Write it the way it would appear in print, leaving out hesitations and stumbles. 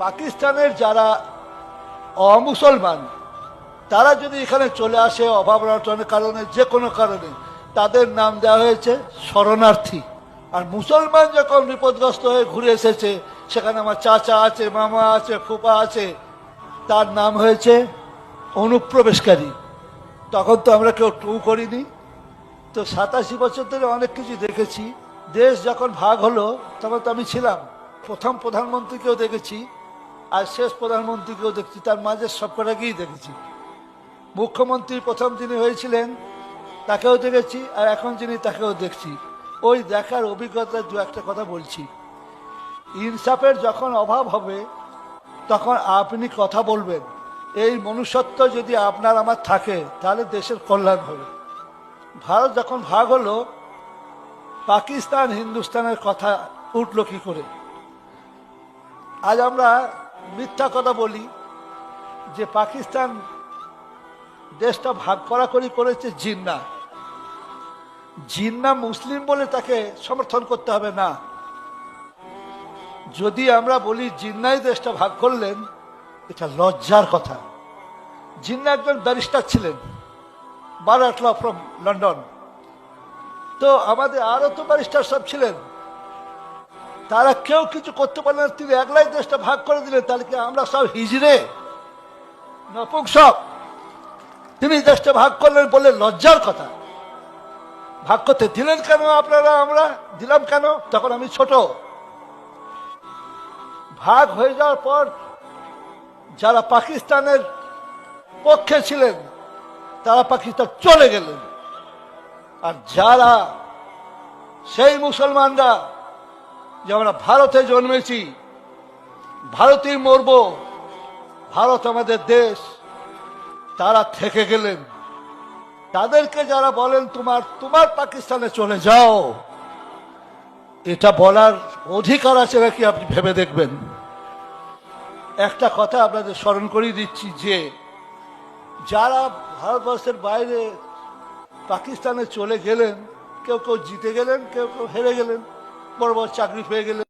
পাকিস্তানের যারা অমুসলমান তারা যদি এখানে চলে আসে অভাব অনটনের কারণে, যে কোনো কারণে, তাদের নাম দেওয়া হয়েছে শরণার্থী। আর মুসলমান যখন বিপদগ্রস্ত হয়ে ঘুরে এসেছে, সেখানে আমার চাচা আছে, মামা আছে, ফুপা আছে, তার নাম হয়েছে অনুপ্রবেশকারী। তখন তো আমরা কেউ টু করিনি। তো 87 বছর ধরে অনেক কিছু দেখেছি। দেশ যখন ভাগ হলো তখন তো আমি ছিলাম, প্রথম প্রধানমন্ত্রীকেও দেখেছি, আর শেষ প্রধানমন্ত্রীকেও দেখছি, তার মাঝে সবকটাকেই দেখেছি। মুখ্যমন্ত্রী প্রথম যিনি হয়েছিলেন তাকেও দেখেছি, আর এখন যিনি তাকেও দেখছি। ওই দেখার অভিজ্ঞতা দু একটা কথা বলছি। ইনসাফের যখন অভাব হবে তখন আপনি কথা বলবেন, এই মনুষ্যত্ব যদি আপনার আমার থাকে তাহলে দেশের কল্যাণ হবে। ভারত যখন ভাগ হলো, পাকিস্তান হিন্দুস্তানের কথা উঠলো কি করে? আজ আমরা মিথ্যা কথা বলি যে পাকিস্তান দেশটা ভাগ করাকরি করেছে জিন্না। জিন্না মুসলিম বলে তাকে সমর্থন করতে হবে না। যদি আমরা বলি জিন্নাই দেশটা ভাগ করলেন, এটা লজ্জার কথা। জিন্না একজন ব্যারিস্টার ছিলেন, বারাট ল ফ্রম লন্ডন। তো আমাদের আরো তো ব্যারিস্টার সব ছিলেন, তারা কেউ কিছু করতে পারলেন না, তিনি একলাই দেশটা ভাগ করে দিলেন। তাহলে কি আমরা সব হিজড়ে নপুংসক? তিনি দেশটা ভাগ করলেন বলে লজ্জার কথা। ভাগ করতে দিলেন কেন আপনারা? আমরা দিলাম কেন? তখন আমি ছোট। ভাগ হয়ে যাওয়ার পর যারা পাকিস্তানের পক্ষে ছিলেন তারা পাকিস্তান চলে গেলেন, আর যারা সেই মুসলমানরা যে আমরা ভারতে জন্মেছি, ভারতেই মরব, ভারত আমাদের দেশ, তারা থেকে গেলেন। তাদেরকে যারা বলেন তোমার পাকিস্তানে চলে যাও, এটা বলার অধিকার আছে নাকি আপনি ভেবে দেখবেন। একটা কথা আপনাদের স্মরণ করিয়ে দিচ্ছি যে যারা ভারতবর্ষের বাইরে পাকিস্তানে চলে গেলেন, কেউ কেউ জিতে গেলেন, কেউ কেউ হেরে গেলেন, বড় বড় চাকরি পেয়ে গেলেন।